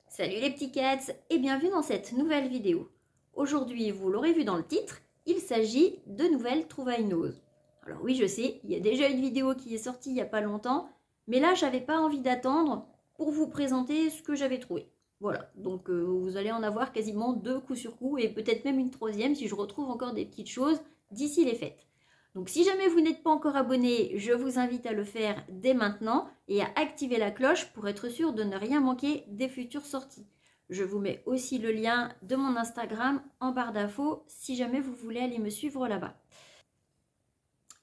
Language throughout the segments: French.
Salut les petits cats et bienvenue dans cette nouvelle vidéo. Aujourd'hui, vous l'aurez vu dans le titre, il s'agit de nouvelles trouvailles nose. Alors oui, je sais, il y a déjà une vidéo qui est sortie il n'y a pas longtemps, mais là, j'avais pas envie d'attendre pour vous présenter ce que j'avais trouvé. Voilà, donc vous allez en avoir quasiment 2 coups sur coup et peut-être même une 3e si je retrouve encore des petites choses d'ici les fêtes. Donc si jamais vous n'êtes pas encore abonné, je vous invite à le faire dès maintenant et à activer la cloche pour être sûr de ne rien manquer des futures sorties. Je vous mets aussi le lien de mon Instagram en barre d'infos si jamais vous voulez aller me suivre là-bas.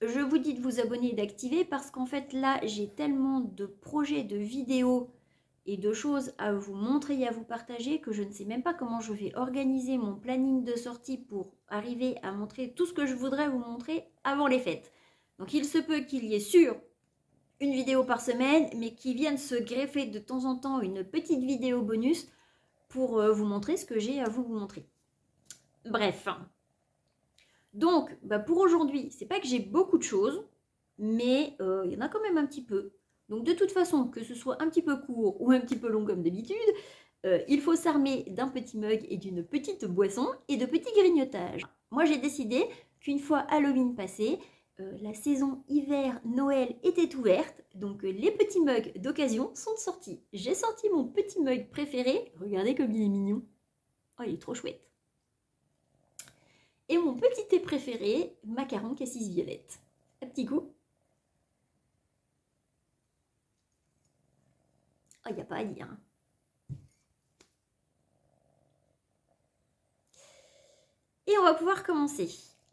Je vous dis de vous abonner et d'activer parce qu'en fait là j'ai tellement de projets, de vidéos et de choses à vous montrer et à vous partager que je ne sais même pas comment je vais organiser mon planning de sortie pour arriver à montrer tout ce que je voudrais vous montrer avant les fêtes. Donc il se peut qu'il y ait sur une vidéo par semaine, mais qui vienne se greffer de temps en temps une petite vidéo bonus pour vous montrer ce que j'ai à vous montrer. Bref. Donc pour aujourd'hui, c'est pas que j'ai beaucoup de choses, mais il y en a quand même un petit peu. Donc de toute façon, que ce soit un petit peu court ou un petit peu long comme d'habitude, il faut s'armer d'un petit mug et d'une petite boisson et de petits grignotages. Moi j'ai décidé qu'une fois Halloween passé, la saison hiver-Noël était ouverte, donc les petits mugs d'occasion sont sortis. J'ai sorti mon petit mug préféré, regardez comme il est mignon. Oh, il est trop chouette. Et mon petit thé préféré, macaron cassis violette. Un petit coup. Oh, il n'y a pas à dire. Hein. Et on va pouvoir commencer.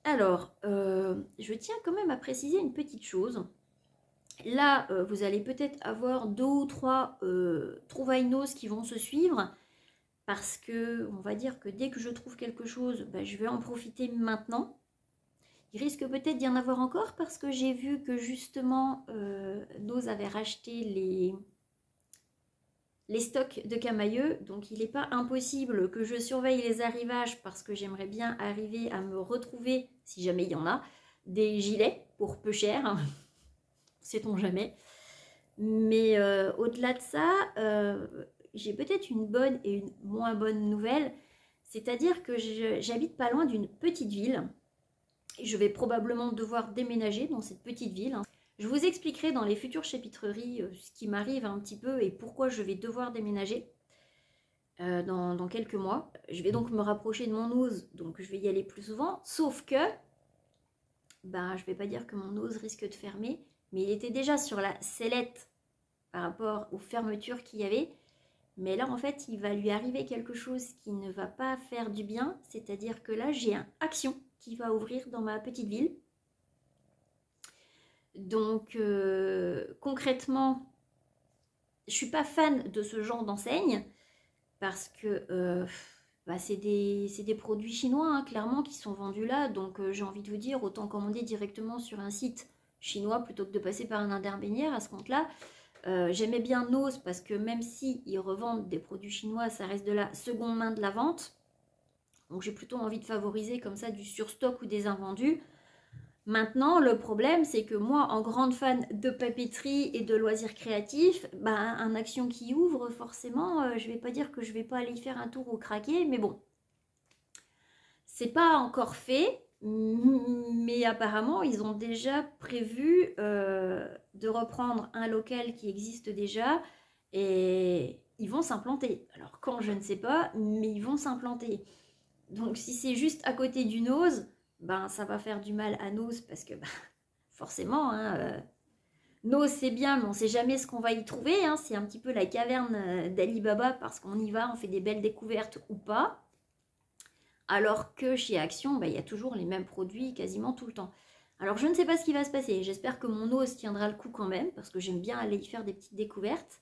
Alors, je tiens quand même à préciser une petite chose. Là, vous allez peut-être avoir 2 ou 3 trouvailles nose qui vont se suivre. Parce que, on va dire que dès que je trouve quelque chose, je vais en profiter maintenant. Il risque peut-être d'y en avoir encore parce que j'ai vu que justement, Nose avait racheté les stocks de Camailleux. Donc il n'est pas impossible que je surveille les arrivages parce que j'aimerais bien arriver à me retrouver, si jamais il y en a, des gilets pour peu cher. Sait-on jamais. Mais au-delà de ça, j'ai peut-être une bonne et une moins bonne nouvelle. C'est-à-dire que j'habite pas loin d'une petite ville. Et je vais probablement devoir déménager dans cette petite ville. Je vous expliquerai dans les futures chapitreries ce qui m'arrive un petit peu et pourquoi je vais devoir déménager dans quelques mois. Je vais donc me rapprocher de mon ose, donc je vais y aller plus souvent. Sauf que, je ne vais pas dire que mon ose risque de fermer, mais il était déjà sur la sellette par rapport aux fermetures qu'il y avait. Mais là, en fait, il va lui arriver quelque chose qui ne va pas faire du bien. C'est-à-dire que là, j'ai un Action qui va ouvrir dans ma petite ville. Donc, concrètement, je ne suis pas fan de ce genre d'enseigne parce que c'est des produits chinois, hein, clairement, qui sont vendus là. Donc, j'ai envie de vous dire, autant commander directement sur un site chinois plutôt que de passer par un intermédiaire à ce compte-là. J'aimais bien Nose parce que même si ils revendent des produits chinois, ça reste de la seconde main de la vente. Donc j'ai plutôt envie de favoriser comme ça du surstock ou des invendus. Maintenant, le problème, c'est que moi, en grande fan de papeterie et de loisirs créatifs, un Action qui ouvre, forcément, je vais pas dire que je vais pas aller y faire un tour ou craquer, mais bon. C'est pas encore fait, mais apparemment, ils ont déjà prévu de reprendre un local qui existe déjà et ils vont s'implanter. Alors quand, je ne sais pas, mais ils vont s'implanter. Donc si c'est juste à côté du Nose, ça va faire du mal à Nose parce que forcément, hein, Nose c'est bien, mais on ne sait jamais ce qu'on va y trouver. Hein. C'est un petit peu la caverne d'Ali Baba parce qu'on y va, on fait des belles découvertes ou pas. Alors que chez Action, il y a toujours les mêmes produits quasiment tout le temps. Alors je ne sais pas ce qui va se passer. J'espère que mon Nose tiendra le coup quand même parce que j'aime bien aller y faire des petites découvertes.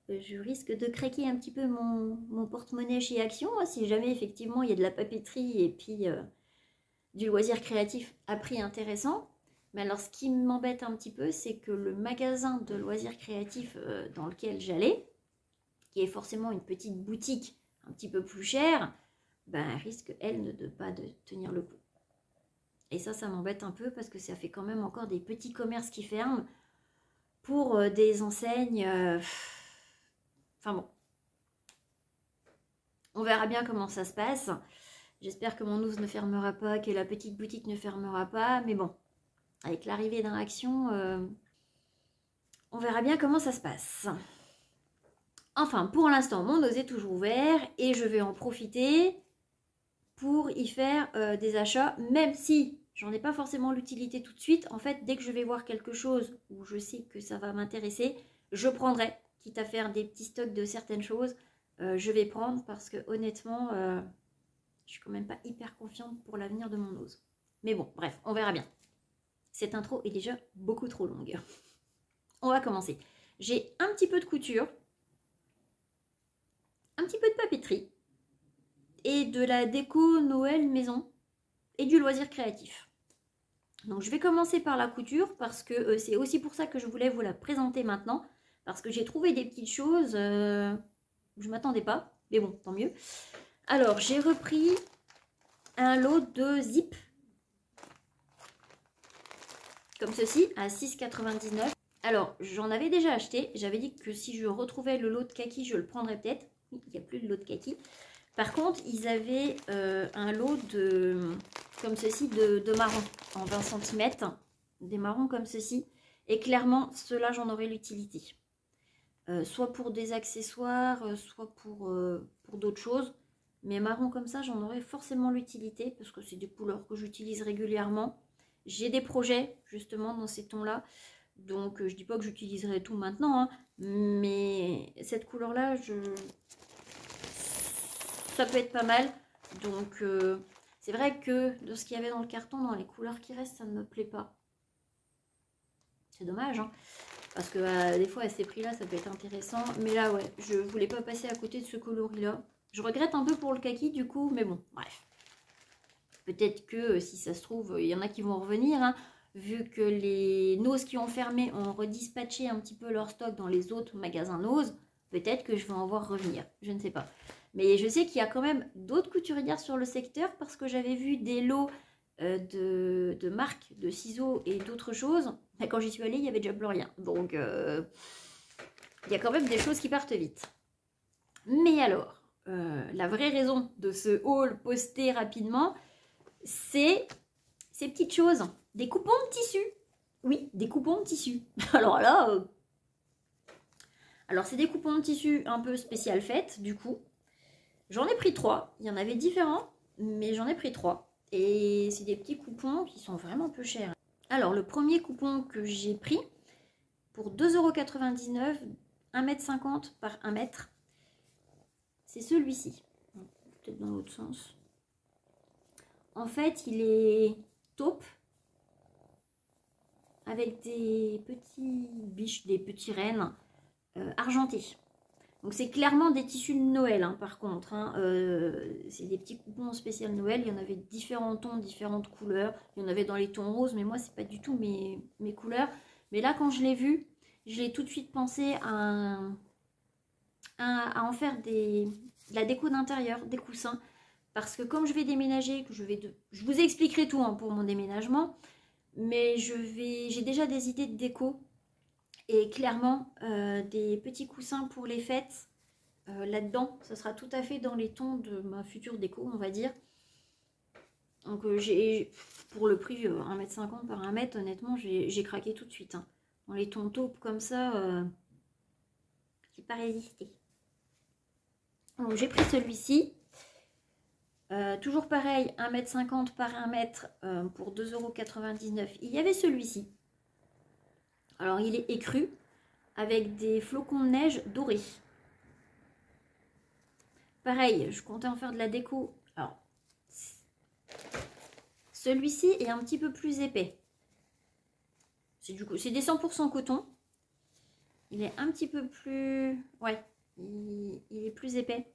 Je risque de craquer un petit peu mon porte-monnaie chez Action, si jamais effectivement il y a de la papeterie et puis du loisir créatif à prix intéressant. Mais alors ce qui m'embête un petit peu, c'est que le magasin de loisirs créatifs dans lequel j'allais, qui est forcément une petite boutique un petit peu plus chère, risque elle de pas tenir le coup. Et ça m'embête un peu parce que ça fait quand même encore des petits commerces qui ferment pour des enseignes. Enfin bon, on verra bien comment ça se passe. J'espère que mon ouse ne fermera pas, que la petite boutique ne fermera pas. Mais bon, avec l'arrivée d'un Action, on verra bien comment ça se passe. Enfin, pour l'instant, mon ose est toujours ouvert et je vais en profiter pour y faire des achats, même si j'en ai pas forcément l'utilité tout de suite. En fait, dès que je vais voir quelque chose où je sais que ça va m'intéresser, je prendrai, quitte à faire des petits stocks de certaines choses, je vais prendre parce que honnêtement, je suis quand même pas hyper confiante pour l'avenir de mon ose. Mais bon, bref, on verra bien. Cette intro est déjà beaucoup trop longue. On va commencer. J'ai un petit peu de couture, un petit peu de papeterie et de la déco Noël maison et du loisir créatif. Donc je vais commencer par la couture parce que c'est aussi pour ça que je voulais vous la présenter maintenant, parce que j'ai trouvé des petites choses où je ne m'attendais pas, mais bon, tant mieux. Alors j'ai repris un lot de zip comme ceci à 6,99 €. Alors j'en avais déjà acheté, j'avais dit que si je retrouvais le lot de kaki, je le prendrais peut-être. Oui, il n'y a plus de lot de kaki. Par contre, ils avaient un lot de, comme ceci, de marrons en 20 cm. Des marrons comme ceci. Et clairement, ceux-là, j'en aurais l'utilité. Soit pour des accessoires, soit pour d'autres choses. Mais marrons comme ça, j'en aurais forcément l'utilité parce que c'est des couleurs que j'utilise régulièrement. J'ai des projets, justement, dans ces tons-là. Donc, je dis pas que j'utiliserai tout maintenant, hein, mais cette couleur-là, ça peut être pas mal. Donc c'est vrai que de ce qu'il y avait dans le carton, dans les couleurs qui restent, ça ne me plaît pas. C'est dommage, hein, parce que des fois à ces prix là ça peut être intéressant, mais là ouais, je voulais pas passer à côté de ce coloris là. Je regrette un peu pour le kaki du coup, mais bon, bref. Peut-être que si ça se trouve, il y en a qui vont revenir, hein, vu que les Nose qui ont fermé ont redispatché un petit peu leur stock dans les autres magasins Nose. Peut-être que je vais en voir revenir, je ne sais pas. Mais je sais qu'il y a quand même d'autres couturières sur le secteur parce que j'avais vu des lots de marques, de ciseaux et d'autres choses. Et quand j'y suis allée, il n'y avait déjà plus rien. Donc, il y a quand même des choses qui partent vite. Mais alors, la vraie raison de ce haul posté rapidement, c'est ces petites choses. Des coupons de tissu. Oui, des coupons de tissu. Alors là, alors c'est des coupons de tissu un peu spécial fête, du coup. J'en ai pris 3. Il y en avait différents, mais j'en ai pris 3. Et c'est des petits coupons qui sont vraiment peu chers. Alors, le premier coupon que j'ai pris, pour 2,99 €, 1,50 m par 1 m, c'est celui-ci. Peut-être dans l'autre sens. En fait, il est taupe, avec des petits biches, des petits rennes argentés. Donc c'est clairement des tissus de Noël, hein, par contre. Hein. C'est des petits coupons spécial Noël. Il y en avait différents tons, différentes couleurs. Il y en avait dans les tons roses, mais moi, c'est pas du tout mes couleurs. Mais là, quand je l'ai vu, j'ai tout de suite pensé à en faire de la déco d'intérieur, des coussins. Parce que comme je vais déménager, je vous expliquerai tout, hein, pour mon déménagement. Mais j'ai déjà des idées de déco. Et clairement, des petits coussins pour les fêtes, là-dedans, ça sera tout à fait dans les tons de ma future déco, on va dire. Donc j'ai, pour le prix 1,50 m par 1 m, honnêtement, j'ai craqué tout de suite. Hein. Dans les tons taupes comme ça, j'ai pas résisté. Donc j'ai pris celui-ci. Toujours pareil, 1,50 m par 1 m pour 2,99 €. Il y avait celui-ci. Alors il est écru avec des flocons de neige dorés. Pareil, je comptais en faire de la déco. Alors, celui-ci est un petit peu plus épais. C'est des 100% coton. Il est un petit peu plus... Ouais, il est plus épais.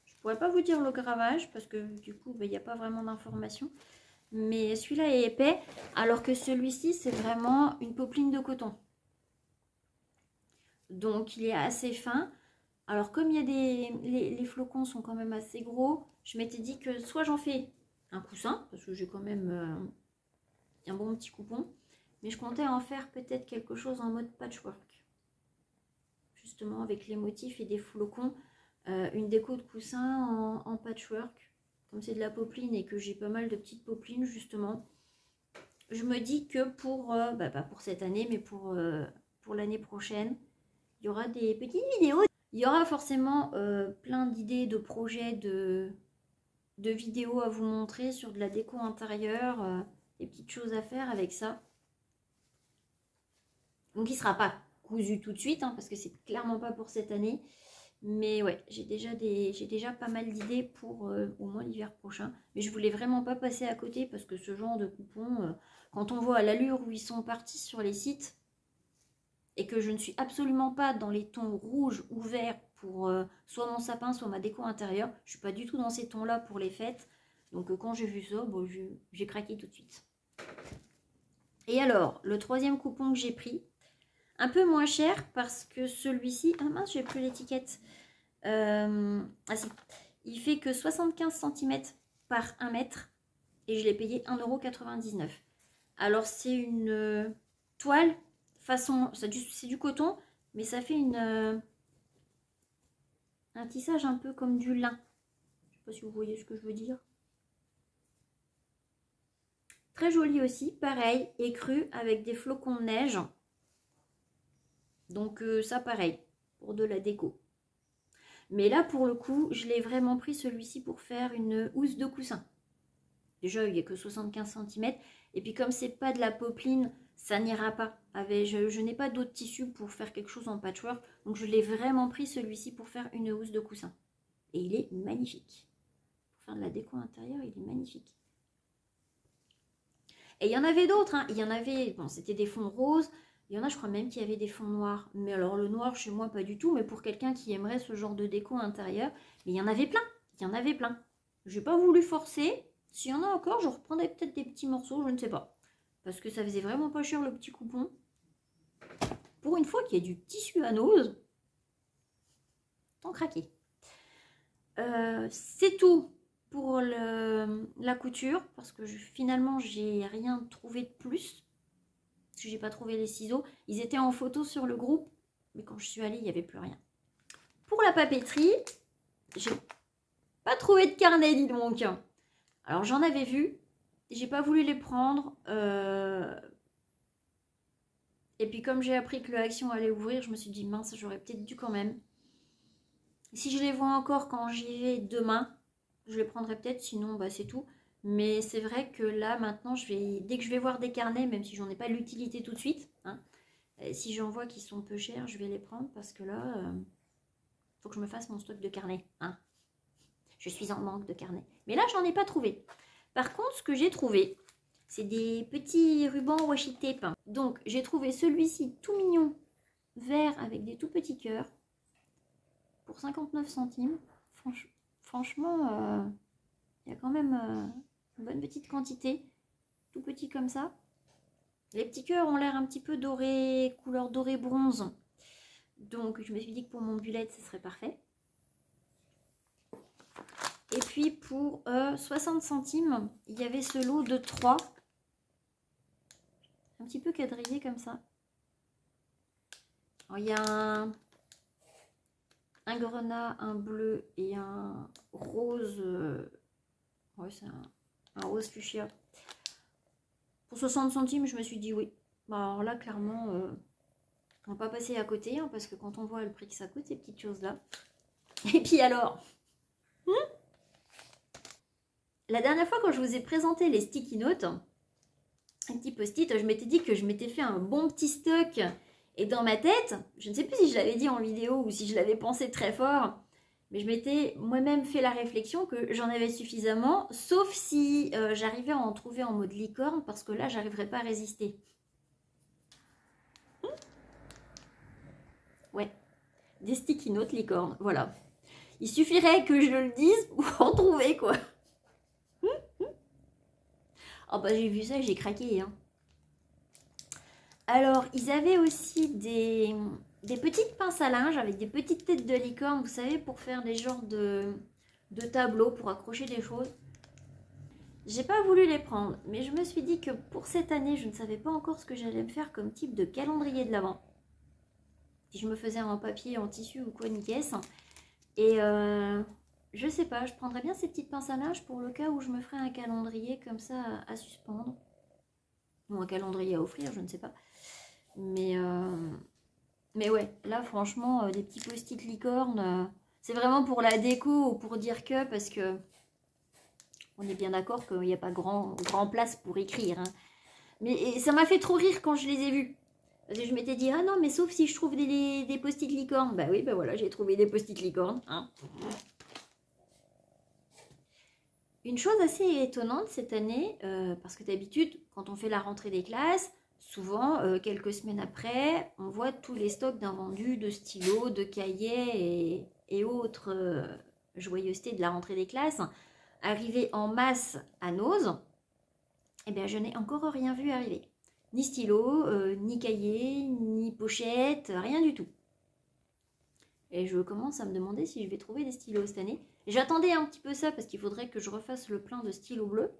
Je pourrais pas vous dire le gravage parce que du coup, il n'y a pas vraiment d'informations. Mais celui-là est épais, alors que celui-ci, c'est vraiment une popeline de coton. Donc, il est assez fin. Alors comme il y a les flocons sont quand même assez gros, je m'étais dit que soit j'en fais un coussin, parce que j'ai quand même un bon petit coupon, mais je comptais en faire peut-être quelque chose en mode patchwork. Justement avec les motifs et des flocons, une déco de coussin en patchwork. Comme c'est de la popeline et que j'ai pas mal de petites popelines justement, je me dis que pour, pas pour cette année, mais pour l'année prochaine, il y aura des petites vidéos. Il y aura forcément plein d'idées, de projets, de vidéos à vous montrer sur de la déco intérieure, des petites choses à faire avec ça. Donc il ne sera pas cousu tout de suite, hein, parce que c'est clairement pas pour cette année. Mais ouais, j'ai déjà pas mal d'idées pour au moins l'hiver prochain. Mais je voulais vraiment pas passer à côté parce que ce genre de coupons, quand on voit à l'allure où ils sont partis sur les sites, et que je ne suis absolument pas dans les tons rouges ou verts pour soit mon sapin, soit ma déco intérieure, je suis pas du tout dans ces tons-là pour les fêtes. Donc quand j'ai vu ça, bon, j'ai craqué tout de suite. Et alors, le troisième coupon que j'ai pris, un peu moins cher parce que celui-ci... Ah mince, j'ai plus l'étiquette. Ah si, il fait que 75 cm par 1 mètre et je l'ai payé 1,99 €. Alors c'est une toile façon, c'est du coton, mais ça fait un tissage un peu comme du lin. Je sais pas si vous voyez ce que je veux dire. Très joli aussi, pareil, écru avec des flocons de neige. Donc ça pareil, pour de la déco. Mais là pour le coup, je l'ai vraiment pris celui-ci pour faire une housse de coussin. Déjà il n'y a que 75 cm. Et puis comme c'est pas de la popeline, ça n'ira pas. Je n'ai pas d'autres tissus pour faire quelque chose en patchwork. Donc je l'ai vraiment pris celui-ci pour faire une housse de coussin. Et il est magnifique. Pour faire de la déco intérieure, il est magnifique. Et il y en avait d'autres, hein. Il y en avait, bon, c'était des fonds roses. Il y en a, je crois même qu'il y avait des fonds noirs. Mais alors le noir, chez moi, pas du tout. Mais pour quelqu'un qui aimerait ce genre de déco intérieure, mais il y en avait plein. Il y en avait plein. J'ai pas voulu forcer. S'il y en a encore, je reprendrai peut-être des petits morceaux, je ne sais pas. Parce que ça faisait vraiment pas cher le petit coupon. Pour une fois qu'il y a du tissu à nose, tant craquer. C'est tout pour la couture. Parce que finalement, j'ai rien trouvé de plus. Parce que j'ai pas trouvé les ciseaux. Ils étaient en photo sur le groupe. Mais quand je suis allée, il n'y avait plus rien. Pour la papeterie, j'ai pas trouvé de carnet, dis donc. Alors j'en avais vu. J'ai pas voulu les prendre. Et puis comme j'ai appris que le Action allait ouvrir, je me suis dit mince, j'aurais peut-être dû quand même. Si je les vois encore quand j'y vais demain, je les prendrai peut-être, sinon bah, c'est tout. Mais c'est vrai que là maintenant, dès que je vais voir des carnets, même si j'en ai pas l'utilité tout de suite, hein, si j'en vois qui sont peu chers, je vais les prendre parce que là, faut que je me fasse mon stock de carnets. Hein. Je suis en manque de carnets. Mais là, j'en ai pas trouvé. Par contre, ce que j'ai trouvé, c'est des petits rubans washi tape. Donc, j'ai trouvé celui-ci tout mignon, vert avec des tout petits cœurs, pour 59 centimes. Franchement, il y a quand même une bonne petite quantité. Tout petit comme ça. Les petits cœurs ont l'air un petit peu doré, couleur doré bronze. Donc, je me suis dit que pour mon bullet, ce serait parfait. Et puis, pour 60 centimes, il y avait ce lot de 3. Un petit peu quadrillé comme ça. Alors, il y a un grenat, un bleu et un rose. Ouais, c'est un rose fuchsia. Pour 60 centimes, je me suis dit oui. Bah, alors là, clairement, on va pas passer à côté, hein, parce que quand on voit le prix que ça coûte, ces petites choses-là. Et puis alors, la dernière fois quand je vous ai présenté les sticky notes, un petit post-it, je m'étais dit que je m'étais fait un bon petit stock. Et dans ma tête, je ne sais plus si je l'avais dit en vidéo ou si je l'avais pensé très fort, mais je m'étais moi-même fait la réflexion que j'en avais suffisamment, sauf si j'arrivais à en trouver en mode licorne, parce que là, j'arriverais pas à résister. Ouais, des sticky notes licorne, voilà. Il suffirait que je le dise pour en trouver, quoi. Oh bah j'ai vu ça, j'ai craqué, hein. Alors, ils avaient aussi des des petites pinces à linge avec des petites têtes de licorne, vous savez, pour faire des genres de tableaux, pour accrocher des choses. J'ai pas voulu les prendre, mais je me suis dit que pour cette année, je ne savais pas encore ce que j'allais me faire comme type de calendrier de l'Avent. Si je me faisais en papier, en tissu ou quoi, une caisse. Et je sais pas, je prendrais bien ces petites pinces à linge pour le cas où je me ferais un calendrier comme ça à suspendre. Ou un calendrier à offrir, je ne sais pas. Mais ouais, là franchement, des petits post-it licorne, c'est vraiment pour la déco ou pour dire que, parce que on est bien d'accord qu'il n'y a pas grand place pour écrire. Hein. Mais ça m'a fait trop rire quand je les ai vus. Parce que je m'étais dit, ah non, mais sauf si je trouve des post-it licornes. Bah oui, bah voilà, j'ai trouvé des post-it licornes. Hein. Une chose assez étonnante cette année, parce que d'habitude, quand on fait la rentrée des classes, souvent, quelques semaines après, on voit tous les stocks d'invendus, de stylos, de cahiers et autres joyeusetés de la rentrée des classes arriver en masse à Nose. Eh bien, je n'ai encore rien vu arriver. Ni stylo, ni cahier, ni pochette, rien du tout. Et je commence à me demander si je vais trouver des stylos cette année. J'attendais un petit peu ça parce qu'il faudrait que je refasse le plein de stylos bleus.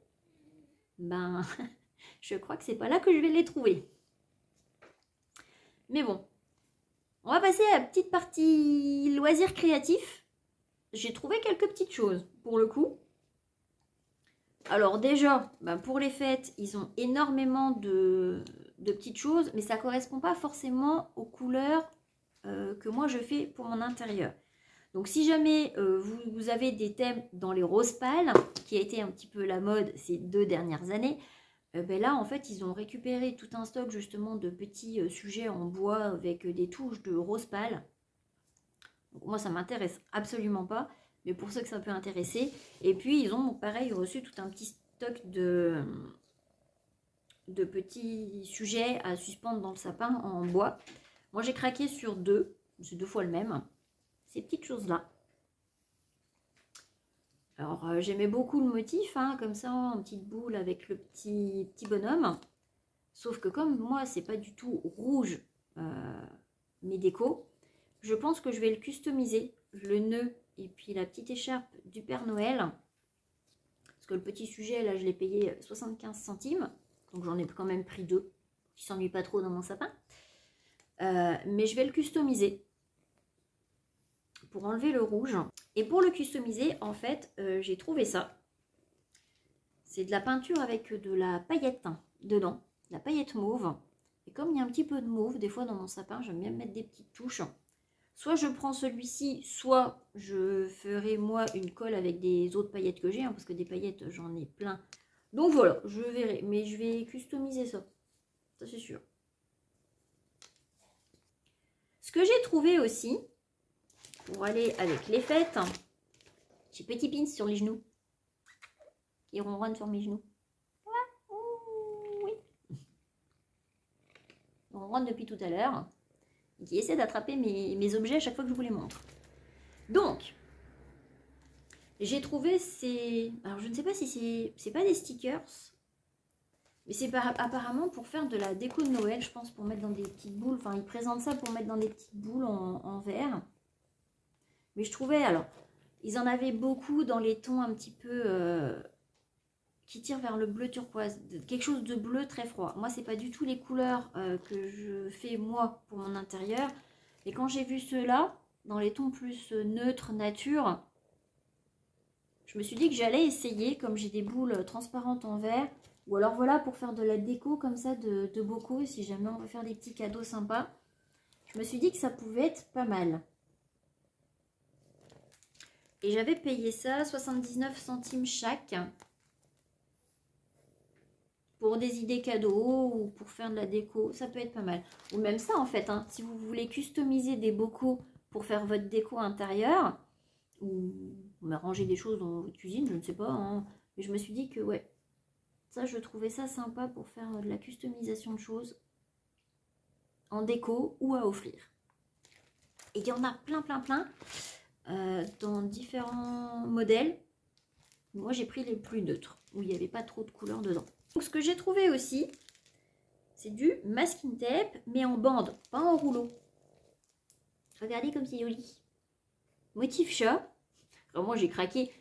Ben, je crois que c'est pas là que je vais les trouver. Mais bon, on va passer à la petite partie loisirs créatifs. J'ai trouvé quelques petites choses pour le coup. Alors déjà, ben pour les fêtes, ils ont énormément de petites choses, mais ça ne correspond pas forcément aux couleurs que moi je fais pour mon intérieur. Donc si jamais vous avez des thèmes dans les roses pâles, qui a été un petit peu la mode ces 2 dernières années, ben là en fait ils ont récupéré tout un stock justement de petits sujets en bois avec des touches de rose pâle. Donc moi ça m'intéresse absolument pas. Mais pour ceux que ça peut intéresser. Et puis, ils ont, pareil, reçu tout un petit stock de petits sujets à suspendre dans le sapin en bois. Moi, j'ai craqué sur 2. C'est 2 fois le même. Ces petites choses-là. Alors, j'aimais beaucoup le motif, hein, comme ça, en petite boule avec le petit bonhomme. Sauf que comme moi, c'est pas du tout rouge mes décos, je pense que je vais le customiser. Le nœud et puis la petite écharpe du Père Noël. Parce que le petit sujet, là, je l'ai payé 75 centimes. Donc j'en ai quand même pris 2. Qui ne s'ennuie pas trop dans mon sapin. Mais je vais le customiser. Pour enlever le rouge. Et pour le customiser, en fait, j'ai trouvé ça. C'est de la peinture avec de la paillette dedans. De la paillette mauve. Et comme il y a un petit peu de mauve, des fois dans mon sapin, j'aime bien mettre des petites touches. Soit je prends celui-ci, soit je ferai moi une colle avec des autres paillettes que j'ai, hein, parce que des paillettes j'en ai plein. Donc voilà, je verrai, mais je vais customiser ça, ça c'est sûr. Ce que j'ai trouvé aussi, pour aller avec les fêtes, j'ai petit pins sur les genoux. Qui ronronne sur mes genoux. Oui. On ronronne depuis tout à l'heure. Qui essaie d'attraper mes objets à chaque fois que je vous les montre. Donc, j'ai trouvé ces... Alors, je ne sais pas si c'est pas des stickers, mais c'est apparemment pour faire de la déco de Noël, je pense, pour mettre dans des petites boules. Enfin, ils présentent ça pour mettre dans des petites boules en verre. Mais je trouvais, alors, ils en avaient beaucoup dans les tons un petit peu... qui tirent vers le bleu turquoise. Quelque chose de bleu très froid. Moi, c'est pas du tout les couleurs que je fais, moi, pour mon intérieur. Et quand j'ai vu ceux-là, dans les tons plus neutres, nature, je me suis dit que j'allais essayer, comme j'ai des boules transparentes en verre. Ou alors voilà, pour faire de la déco comme ça de bocaux, si jamais on veut faire des petits cadeaux sympas. Je me suis dit que ça pouvait être pas mal. Et j'avais payé ça 79 centimes chaque. Pour des idées cadeaux ou pour faire de la déco, ça peut être pas mal. Ou même ça en fait, hein, si vous voulez customiser des bocaux pour faire votre déco intérieure, ou ranger des choses dans votre cuisine, je ne sais pas. Hein, mais je me suis dit que ouais, ça je trouvais ça sympa pour faire de la customisation de choses en déco ou à offrir. Et il y en a plein dans différents modèles. Moi j'ai pris les plus neutres, où il n'y avait pas trop de couleurs dedans. Donc ce que j'ai trouvé aussi, c'est du masking tape, mais en bande, pas en rouleau. Regardez comme c'est joli. Motif chat. Alors moi j'ai craqué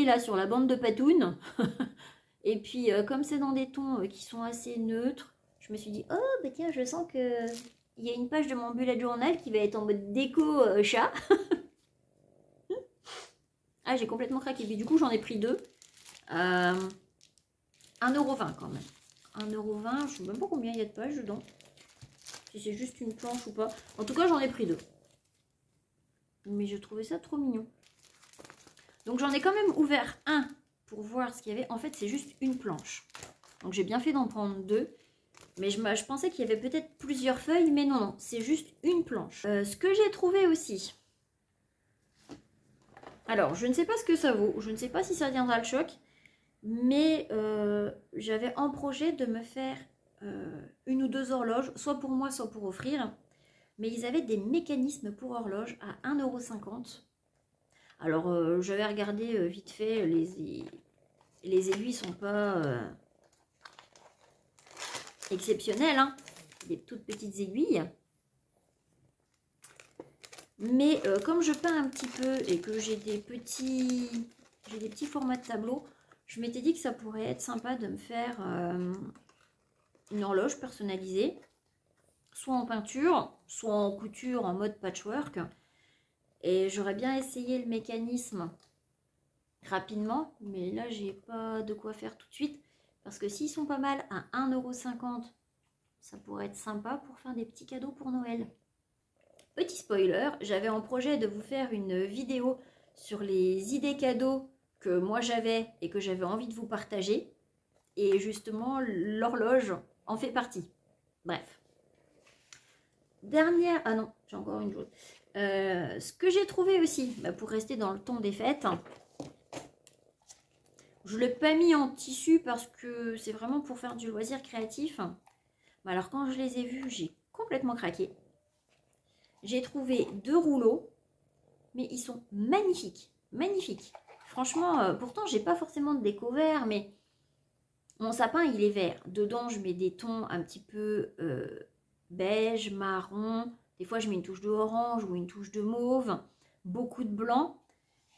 là sur la bande de Patoun. Et puis comme c'est dans des tons qui sont assez neutres, je me suis dit, oh bah tiens, je sens que il y a une page de mon bullet journal qui va être en mode déco chat. Ah, j'ai complètement craqué. Mais du coup, j'en ai pris deux. 1,20 € quand même. 1,20 €, je sais même pas combien il y a de pages dedans. Si c'est juste une planche ou pas. En tout cas, j'en ai pris deux. Mais je trouvais ça trop mignon. Donc j'en ai quand même ouvert un pour voir ce qu'il y avait. En fait, c'est juste une planche. Donc j'ai bien fait d'en prendre deux. Mais je pensais qu'il y avait peut-être plusieurs feuilles. Mais non, non, c'est juste une planche. Ce que j'ai trouvé aussi. Alors, je ne sais pas ce que ça vaut. Je ne sais pas si ça viendra le choc. Mais j'avais en projet de me faire une ou deux horloges. Soit pour moi, soit pour offrir. Mais ils avaient des mécanismes pour horloge à 1,50 €. Alors, j'avais regardé vite fait, les aiguilles sont pas exceptionnelles, hein. Des toutes petites aiguilles. Mais comme je peins un petit peu et que j'ai des petits formats de tableau, je m'étais dit que ça pourrait être sympa de me faire une horloge personnalisée, soit en peinture, soit en couture en mode patchwork. Et j'aurais bien essayé le mécanisme rapidement, mais là j'ai pas de quoi faire tout de suite, parce que s'ils sont pas mal à 1,50 €, ça pourrait être sympa pour faire des petits cadeaux pour Noël. Petit spoiler, j'avais en projet de vous faire une vidéo sur les idées cadeaux que moi j'avais et que j'avais envie de vous partager, et justement l'horloge en fait partie. Bref. Dernière, ah non, j'ai encore une chose. Ce que j'ai trouvé aussi, pour rester dans le ton des fêtes, je ne l'ai pas mis en tissu parce que c'est vraiment pour faire du loisir créatif. Mais alors quand je les ai vus, j'ai complètement craqué. J'ai trouvé deux rouleaux, mais ils sont magnifiques, magnifiques. Franchement, pourtant j'ai pas forcément de déco vert, mais mon sapin il est vert. Dedans je mets des tons un petit peu beige, marron. Des fois je mets une touche de orange ou une touche de mauve, beaucoup de blanc.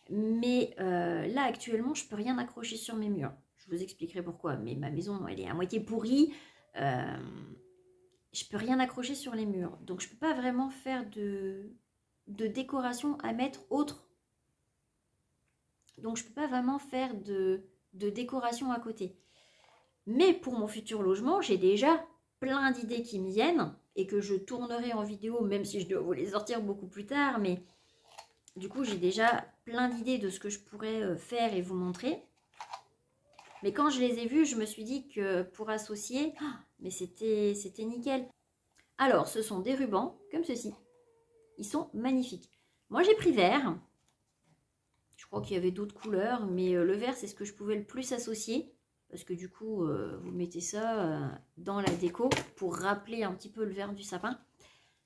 Mais là actuellement je peux rien accrocher sur mes murs. Je vous expliquerai pourquoi, mais ma maison elle est à moitié pourrie. Je peux rien accrocher sur les murs, donc je peux pas vraiment faire de décoration à mettre autre. Donc je peux pas vraiment faire de décoration à côté. Mais pour mon futur logement, j'ai déjà plein d'idées qui me viennent et que je tournerai en vidéo, même si je dois vous les sortir beaucoup plus tard. Mais du coup, j'ai déjà plein d'idées de ce que je pourrais faire et vous montrer. Mais quand je les ai vus, je me suis dit que pour associer, mais c'était nickel. Alors, ce sont des rubans comme ceci. Ils sont magnifiques. Moi, j'ai pris vert. Je crois qu'il y avait d'autres couleurs, mais le vert, c'est ce que je pouvais le plus associer. Parce que du coup, vous mettez ça dans la déco pour rappeler un petit peu le vert du sapin.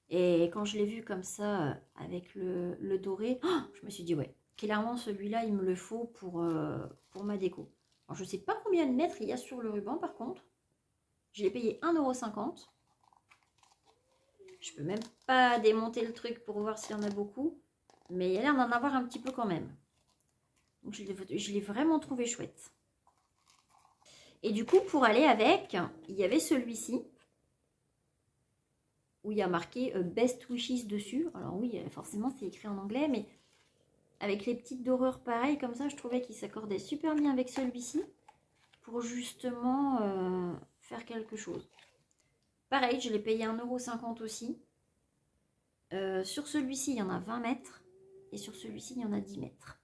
Et quand je l'ai vu comme ça, avec le doré, je me suis dit, ouais, clairement, celui-là, il me le faut pour ma déco. Alors, je ne sais pas combien de mètres il y a sur le ruban, par contre. Je l'ai payé 1,50 €. Je peux même pas démonter le truc pour voir s'il y en a beaucoup. Mais il y a l'air d'en avoir un petit peu quand même. Donc, je l'ai vraiment trouvé chouette. Et du coup, pour aller avec, il y avait celui-ci. Où il y a marqué Best Wishes dessus. Alors oui, forcément, c'est écrit en anglais, mais avec les petites dorures pareilles, comme ça, je trouvais qu'il s'accordait super bien avec celui-ci pour justement faire quelque chose. Pareil, je l'ai payé 1,50 € aussi. Sur celui-ci, il y en a 20 mètres. Et sur celui-ci, il y en a 10 mètres.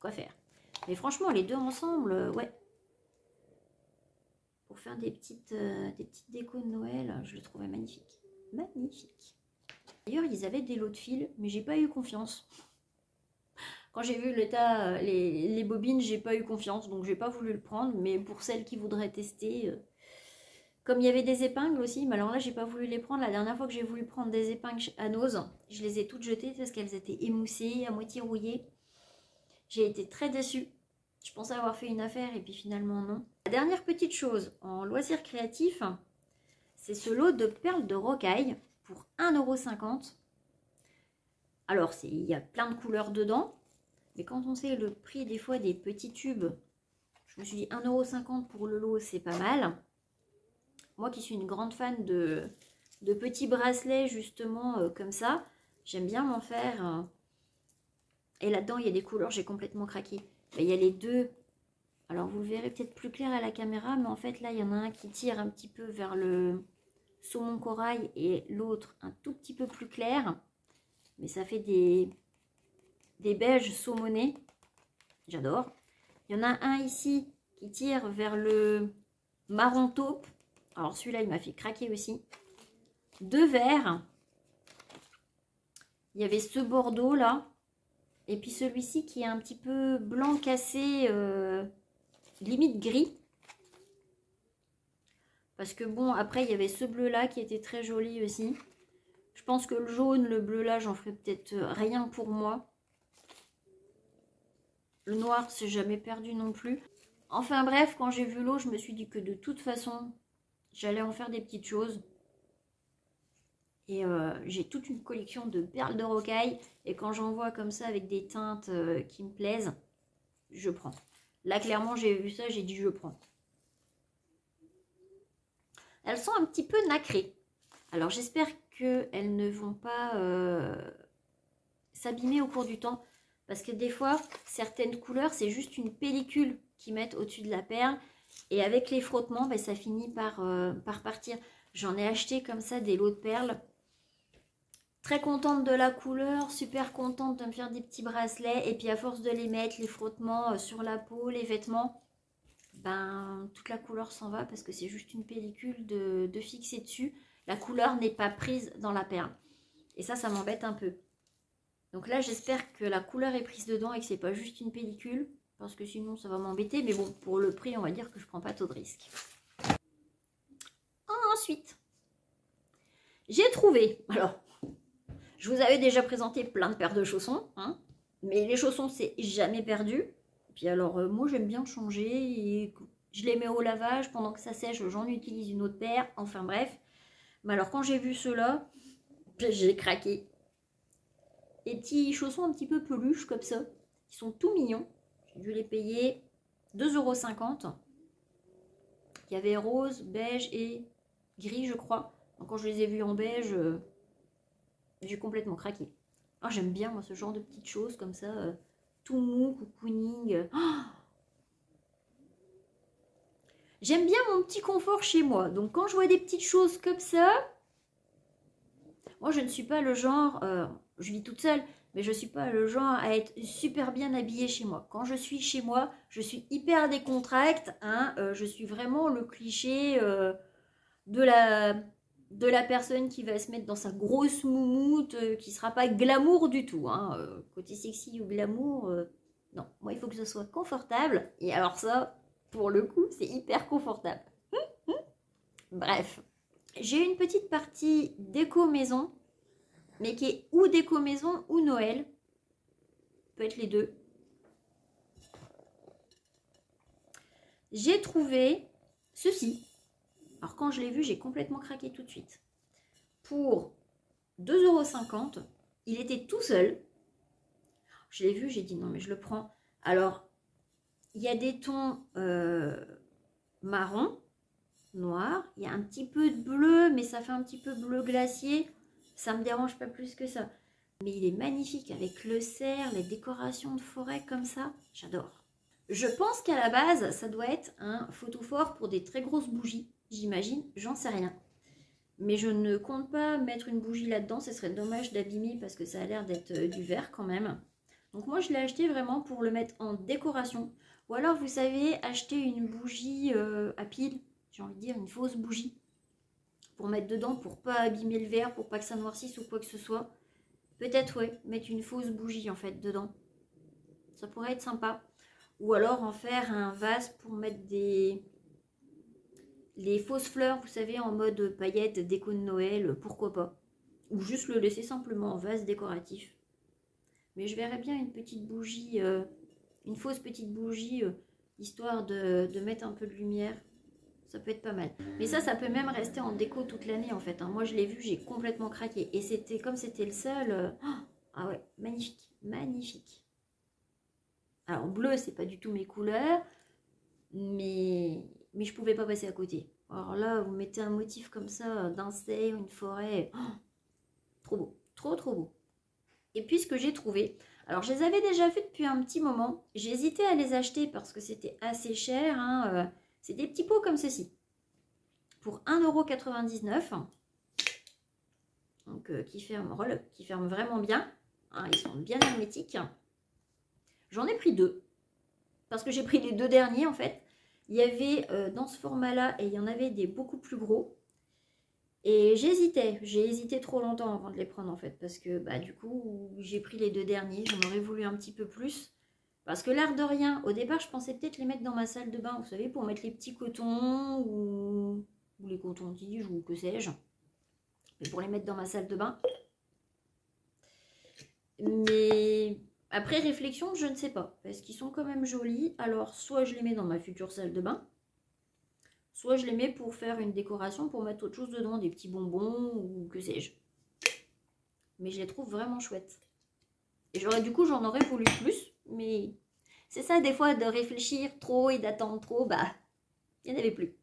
Quoi faire. Mais franchement, les deux ensemble, ouais. Pour faire des petites décos de Noël, je le trouvais magnifique. Magnifique. D'ailleurs, ils avaient des lots de fils, mais j'ai pas eu confiance. Quand j'ai vu l'état, les bobines, j'ai pas eu confiance, donc j'ai pas voulu le prendre. Mais pour celles qui voudraient tester, comme il y avait des épingles aussi, mais alors là, j'ai pas voulu les prendre. La dernière fois que j'ai voulu prendre des épingles à Nose, je les ai toutes jetées parce qu'elles étaient émoussées, à moitié rouillées. J'ai été très déçue. Je pensais avoir fait une affaire et puis finalement non. La dernière petite chose en loisir créatif, c'est ce lot de perles de rocaille pour 1,50 €. Alors, il y a plein de couleurs dedans. Mais quand on sait le prix des fois des petits tubes, je me suis dit 1,50 € pour le lot, c'est pas mal. Moi qui suis une grande fan de petits bracelets justement comme ça, j'aime bien m'en faire. Et là-dedans, il y a des couleurs, j'ai complètement craqué. Il y a les deux. Alors, vous le verrez peut-être plus clair à la caméra, mais en fait, là, il y en a un qui tire un petit peu vers le saumon corail et l'autre un tout petit peu plus clair. Mais ça fait des beiges saumonés. J'adore. Il y en a un ici qui tire vers le marron taupe. Alors, celui-là, il m'a fait craquer aussi. Deux verts. Il y avait ce bordeaux là. Et puis celui-ci qui est un petit peu blanc cassé, limite gris. Parce que bon, après il y avait ce bleu là qui était très joli aussi. Je pense que le jaune, le bleu là, j'en ferai peut-être rien pour moi. Le noir, c'est jamais perdu non plus. Enfin bref, quand j'ai vu l'eau, je me suis dit que de toute façon, j'allais en faire des petites choses. Et j'ai toute une collection de perles de rocaille. Et quand j'en vois comme ça avec des teintes qui me plaisent, je prends. Là, clairement, j'ai vu ça, j'ai dit je prends. Elles sont un petit peu nacrées. Alors, j'espère qu'elles ne vont pas s'abîmer au cours du temps. Parce que des fois, certaines couleurs, c'est juste une pellicule qu'ils mettent au-dessus de la perle. Et avec les frottements, ben, ça finit par partir. J'en ai acheté comme ça des lots de perles. Très contente de la couleur, super contente de me faire des petits bracelets. Et puis à force de les mettre, les frottements sur la peau, les vêtements, ben toute la couleur s'en va parce que c'est juste une pellicule de fixer dessus. La couleur n'est pas prise dans la perle. Et ça m'embête un peu. Donc là, j'espère que la couleur est prise dedans et que c'est pas juste une pellicule. Parce que sinon, ça va m'embêter. Mais bon, pour le prix, on va dire que je prends pas trop de risques. Ensuite, j'ai trouvé... Alors... Je vous avais déjà présenté plein de paires de chaussons, hein, mais les chaussons, c'est jamais perdu. Puis alors, moi, j'aime bien changer. Et je les mets au lavage. Pendant que ça sèche, j'en utilise une autre paire. Enfin, bref. Mais alors, quand j'ai vu ceux-là, j'ai craqué. Les petits chaussons un petit peu peluches, comme ça. Ils sont tout mignons. J'ai dû les payer 2,50 €. Il y avait rose, beige et gris, je crois. Donc, quand je les ai vus en beige... j'ai complètement craqué. Oh, j'aime bien moi ce genre de petites choses comme ça, tout mou, cocooning. Oh, j'aime bien mon petit confort chez moi. Donc quand je vois des petites choses comme ça, moi je ne suis pas le genre, je vis toute seule, mais je ne suis pas le genre à être super bien habillée chez moi. Quand je suis chez moi, je suis hyper décontracte. Hein, je suis vraiment le cliché de la personne qui va se mettre dans sa grosse moumoute, qui sera pas glamour du tout. Hein. Côté sexy ou glamour, non. Moi, il faut que ce soit confortable. Et alors ça, pour le coup, c'est hyper confortable. Bref. J'ai une petite partie déco maison, mais qui est ou déco maison ou Noël. Peut être les deux. J'ai trouvé ceci. Alors quand je l'ai vu, j'ai complètement craqué tout de suite. Pour 2,50 €, il était tout seul. Je l'ai vu, j'ai dit non mais je le prends. Alors, il y a des tons marron, noir. Il y a un petit peu de bleu, mais ça fait un petit peu bleu glacier. Ça me dérange pas plus que ça. Mais il est magnifique avec le cerf, les décorations de forêt comme ça. J'adore. Je pense qu'à la base, ça doit être un photophore pour des très grosses bougies. J'imagine, j'en sais rien. Mais je ne compte pas mettre une bougie là-dedans. Ce serait dommage d'abîmer parce que ça a l'air d'être du verre quand même. Donc moi, je l'ai acheté vraiment pour le mettre en décoration. Ou alors, vous savez, acheter une bougie à pile. J'ai envie de dire une fausse bougie. Pour mettre dedans, pour pas abîmer le verre, pour pas que ça noircisse ou quoi que ce soit. Peut-être, ouais, mettre une fausse bougie en fait dedans. Ça pourrait être sympa. Ou alors en faire un vase pour mettre les fausses fleurs, vous savez, en mode paillettes, déco de Noël, pourquoi pas. Ou juste le laisser simplement en vase décoratif. Mais je verrais bien une petite bougie, une fausse petite bougie, histoire de mettre un peu de lumière. Ça peut être pas mal. Mais ça peut même rester en déco toute l'année en fait. Hein. Moi je l'ai vu, j'ai complètement craqué. Et c'était comme c'était le seul, Ah ouais, magnifique, magnifique. Alors bleu, c'est pas du tout mes couleurs, mais je pouvais pas passer à côté. Alors là, vous mettez un motif comme ça, d'un cerf, une forêt, oh, trop beau, trop trop beau. Et puis ce que j'ai trouvé, alors je les avais déjà vus depuis un petit moment, j'hésitais à les acheter parce que c'était assez cher, hein, c'est des petits pots comme ceci, pour 1,99 €, donc qui ferment vraiment bien, hein, ils sont bien hermétiques. J'en ai pris deux, parce que j'ai pris les deux derniers en fait. Il y avait dans ce format-là, et il y en avait des beaucoup plus gros. Et j'ai hésité trop longtemps avant de les prendre en fait, parce que bah du coup, j'ai pris les deux derniers, j'en aurais voulu un petit peu plus. Parce que l'air de rien, au départ, je pensais peut-être les mettre dans ma salle de bain, vous savez, pour mettre les petits cotons, ou les cotons-tiges, ou que sais-je. Mais pour les mettre dans ma salle de bain. Mais après réflexion, je ne sais pas, parce qu'ils sont quand même jolis. Alors, soit je les mets dans ma future salle de bain, soit je les mets pour faire une décoration, pour mettre autre chose dedans, des petits bonbons ou que sais-je. Mais je les trouve vraiment chouettes. Et j'en aurais voulu plus, mais c'est ça des fois de réfléchir trop et d'attendre trop, bah, il n'y en avait plus.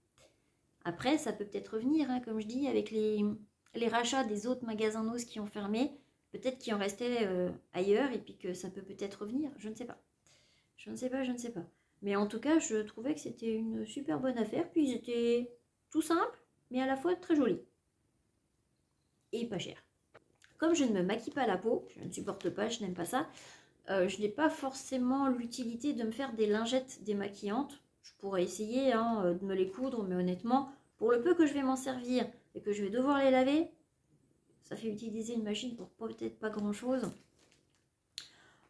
Après, ça peut peut-être revenir, hein, comme je dis, avec les rachats des autres magasins NOS qui ont fermé. Peut-être qu'il en restait ailleurs et puis que ça peut peut-être revenir, je ne sais pas. Je ne sais pas, je ne sais pas. Mais en tout cas, je trouvais que c'était une super bonne affaire. Puis ils étaient tout simples, mais à la fois très jolis. Et pas cher. Comme je ne me maquille pas la peau, je ne supporte pas, je n'aime pas ça, je n'ai pas forcément l'utilité de me faire des lingettes démaquillantes. Je pourrais essayer hein, de me les coudre, mais honnêtement, pour le peu que je vais m'en servir et que je vais devoir les laver, ça fait utiliser une machine pour peut-être pas grand-chose.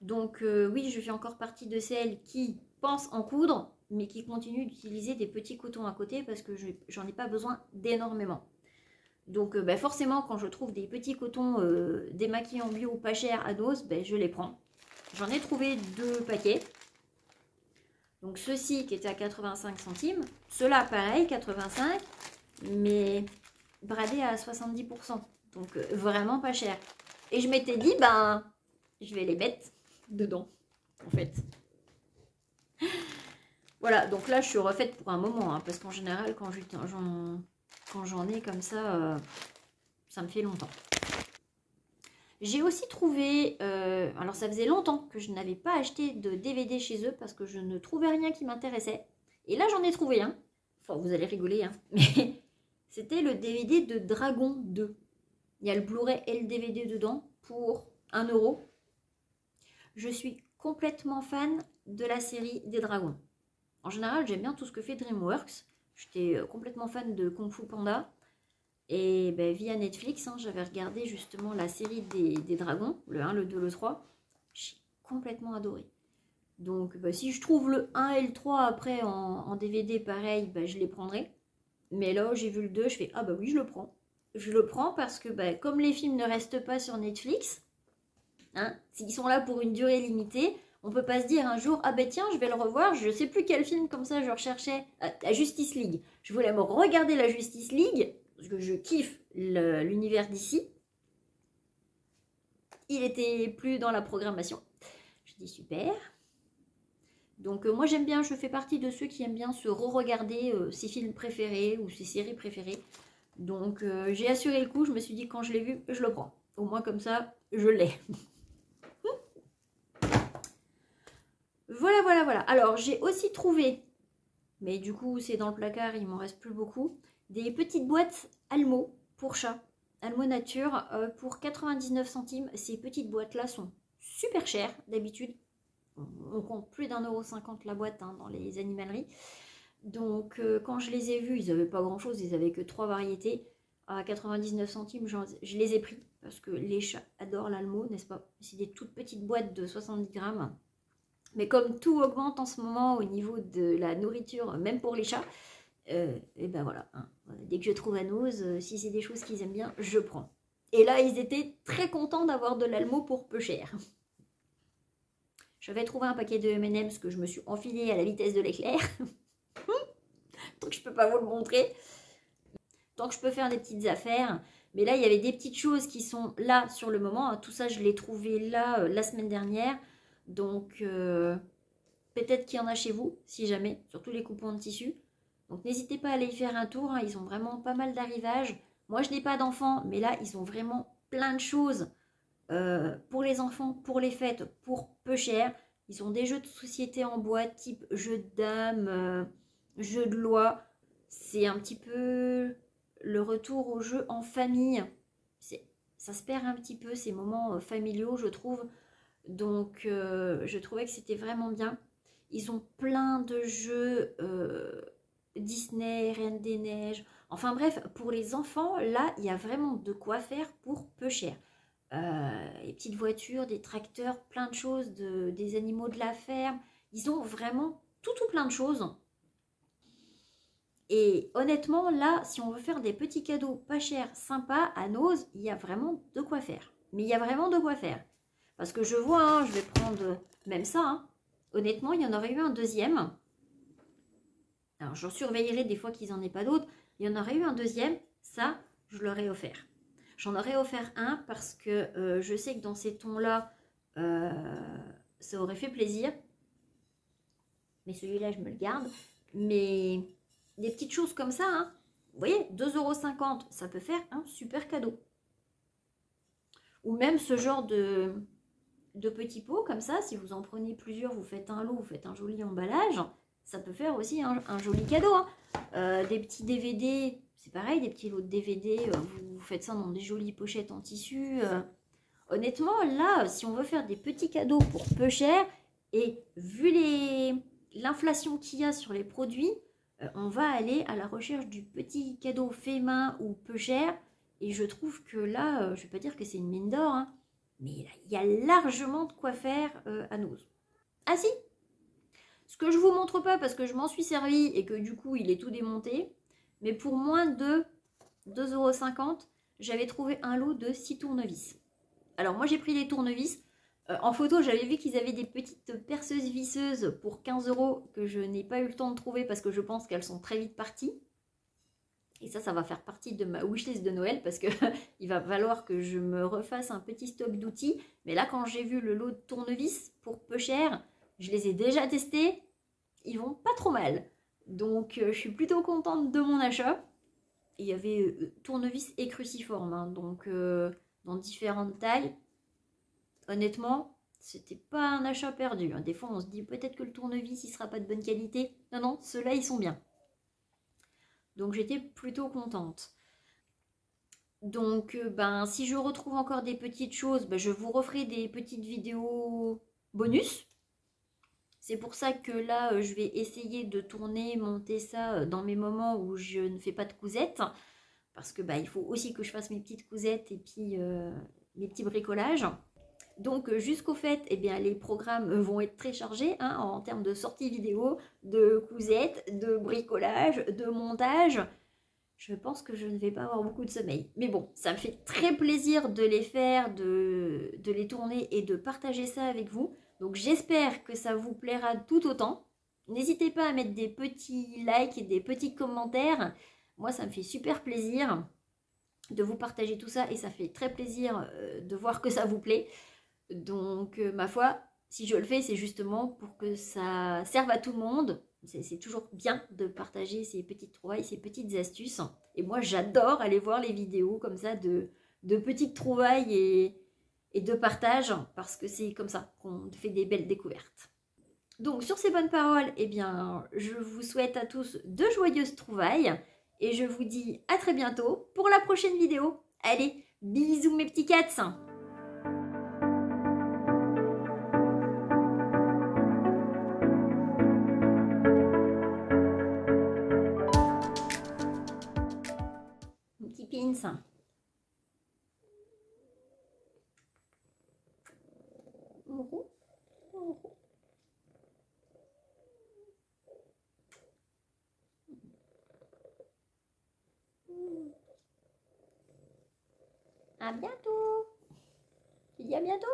Donc oui, je fais encore partie de celles qui pensent en coudre, mais qui continuent d'utiliser des petits cotons à côté parce que j'en ai pas besoin d'énormément. Donc bah, forcément, quand je trouve des petits cotons démaquillants bio pas chers à dose, bah, je les prends. J'en ai trouvé 2 paquets. Donc ceux-ci qui étaient à 85 centimes, ceux-là pareil, 85, mais bradés à 70%. Donc vraiment pas cher. Et je m'étais dit, ben, je vais les mettre dedans, en fait. Voilà, donc là, je suis refaite pour un moment, hein, parce qu'en général, quand j'en ai comme ça, ça me fait longtemps. J'ai aussi trouvé, alors ça faisait longtemps que je n'avais pas acheté de DVD chez eux, parce que je ne trouvais rien qui m'intéressait. Et là, j'en ai trouvé un. Enfin, vous allez rigoler, hein, mais c'était le DVD de Dragon 2. Il y a le Blu-ray et le DVD dedans pour 1 €. Je suis complètement fan de la série des dragons. En général, j'aime bien tout ce que fait DreamWorks. J'étais complètement fan de Kung Fu Panda. Et ben, via Netflix, hein, j'avais regardé justement la série des dragons, le 1, le 2, le 3. J'ai complètement adoré. Donc ben, si je trouve le 1 et le 3 après en DVD pareil, ben, je les prendrai. Mais là, j'ai vu le 2, je fais ah bah oui, je le prends. Je le prends parce que ben, comme les films ne restent pas sur Netflix, hein, s'ils sont là pour une durée limitée, on peut pas se dire un jour, ah ben tiens, je vais le revoir, je sais plus quel film comme ça je recherchais, la Justice League. Je voulais me regarder la Justice League, parce que je kiffe l'univers d'ici. Il était plus dans la programmation. Je dis super. Donc moi j'aime bien, je fais partie de ceux qui aiment bien se re-regarder ses films préférés ou ses séries préférées. Donc j'ai assuré le coup, je me suis dit quand je l'ai vu, je le prends. Au moins comme ça, je l'ai. Voilà, voilà, voilà. Alors, j'ai aussi trouvé, mais du coup, c'est dans le placard, il m'en reste plus beaucoup, des petites boîtes Almo pour chat. Almo Nature pour 99 centimes. Ces petites boîtes-là sont super chères d'habitude. On compte plus d'1,50 € la boîte hein, dans les animaleries. Donc, quand je les ai vus, ils n'avaient pas grand-chose. Ils n'avaient que 3 variétés. À 99 centimes, je les ai pris parce que les chats adorent l'Almo, n'est-ce pas? C'est des toutes petites boîtes de 70 grammes. Mais comme tout augmente en ce moment au niveau de la nourriture, même pour les chats, et ben voilà, hein, dès que je trouve un ose, si c'est des choses qu'ils aiment bien, je prends. Et là, ils étaient très contents d'avoir de l'Almo pour peu cher. J'avais trouvé un paquet de M&M's que je me suis enfilé à la vitesse de l'éclair. Donc je peux pas vous le montrer. Donc je peux faire des petites affaires. Mais là, il y avait des petites choses qui sont là sur le moment. Hein. Tout ça, je l'ai trouvé là la semaine dernière. Donc, peut-être qu'il y en a chez vous, si jamais, surtout les coupons de tissu. Donc, n'hésitez pas à aller y faire un tour. Hein. Ils ont vraiment pas mal d'arrivages. Moi, je n'ai pas d'enfants, mais là, ils ont vraiment plein de choses pour les enfants, pour les fêtes, pour peu cher. Ils ont des jeux de société en bois, type jeu de dames, jeu de loi. C'est un petit peu le retour au jeu en famille. Ça se perd un petit peu, ces moments familiaux, je trouve. Donc, je trouvais que c'était vraiment bien. Ils ont plein de jeux Disney, Reine des Neiges. Enfin bref, pour les enfants, là, il y a vraiment de quoi faire pour peu cher. Les petites voitures, des tracteurs, plein de choses, des animaux de la ferme. Ils ont vraiment tout plein de choses. Et honnêtement, là, si on veut faire des petits cadeaux pas chers, sympas, à Nose, il y a vraiment de quoi faire. Mais il y a vraiment de quoi faire. Parce que je vois, hein, je vais prendre même ça. Hein. Honnêtement, il y en aurait eu un deuxième. Alors, je surveillerai des fois qu'ils n'en aient pas d'autres. Il y en aurait eu un deuxième. Ça, je l'aurais offert. J'en aurais offert un parce que je sais que dans ces tons-là, ça aurait fait plaisir. Mais celui-là, je me le garde. Mais des petites choses comme ça, hein, vous voyez, 2,50 €, ça peut faire un super cadeau. Ou même ce genre de petits pots comme ça, si vous en prenez plusieurs, vous faites un lot, vous faites un joli emballage, ça peut faire aussi un joli cadeau. Hein. Des petits DVD, c'est pareil, des petits lots de DVD, vous faites ça dans des jolies pochettes en tissu. Honnêtement, là, si on veut faire des petits cadeaux pour peu cher, et vu l'inflation qu'il y a sur les produits, on va aller à la recherche du petit cadeau fait main ou peu cher. Et je trouve que là, je ne vais pas dire que c'est une mine d'or, hein, mais il y a largement de quoi faire à Nose. Ah si, ce que je ne vous montre pas parce que je m'en suis servi et que du coup il est tout démonté, mais pour moins de 2,50 €, j'avais trouvé un lot de 6 tournevis. Alors moi j'ai pris les tournevis. En photo, j'avais vu qu'ils avaient des petites perceuses visseuses pour 15 € que je n'ai pas eu le temps de trouver parce que je pense qu'elles sont très vite parties. Et ça va faire partie de ma wishlist de Noël parce qu'il va falloir que je me refasse un petit stock d'outils. Mais là, quand j'ai vu le lot de tournevis pour peu cher, je les ai déjà testés. Ils vont pas trop mal. Donc, je suis plutôt contente de mon achat. Il y avait tournevis et cruciforme, hein, donc dans différentes tailles. Honnêtement, c'était pas un achat perdu. Hein. Des fois, on se dit peut-être que le tournevis, il sera pas de bonne qualité. Non, non, ceux-là, ils sont bien. Donc, j'étais plutôt contente. Donc, si je retrouve encore des petites choses, je vous referai des petites vidéos bonus. C'est pour ça que là, je vais essayer de tourner, monter ça dans mes moments où je ne fais pas de cousettes. Parce que il faut aussi que je fasse mes petites cousettes et puis mes petits bricolages. Donc jusqu'au fait, eh bien, les programmes vont être très chargés hein, en termes de sorties vidéo, de cousettes, de bricolage, de montage. Je pense que je ne vais pas avoir beaucoup de sommeil. Mais bon, ça me fait très plaisir de les faire, de les tourner et de partager ça avec vous. Donc j'espère que ça vous plaira tout autant. N'hésitez pas à mettre des petits likes et des petits commentaires. Moi, ça me fait super plaisir de vous partager tout ça et ça fait très plaisir de voir que ça vous plaît. Donc, ma foi, si je le fais, c'est justement pour que ça serve à tout le monde. C'est toujours bien de partager ces petites trouvailles, ces petites astuces. Et moi, j'adore aller voir les vidéos comme ça de petites trouvailles et de partage parce que c'est comme ça qu'on fait des belles découvertes. Donc, sur ces bonnes paroles, eh bien, je vous souhaite à tous de joyeuses trouvailles et je vous dis à très bientôt pour la prochaine vidéo. Allez, bisous mes petits cats! Mon petit pins. À bientôt. Tu dis à bientôt.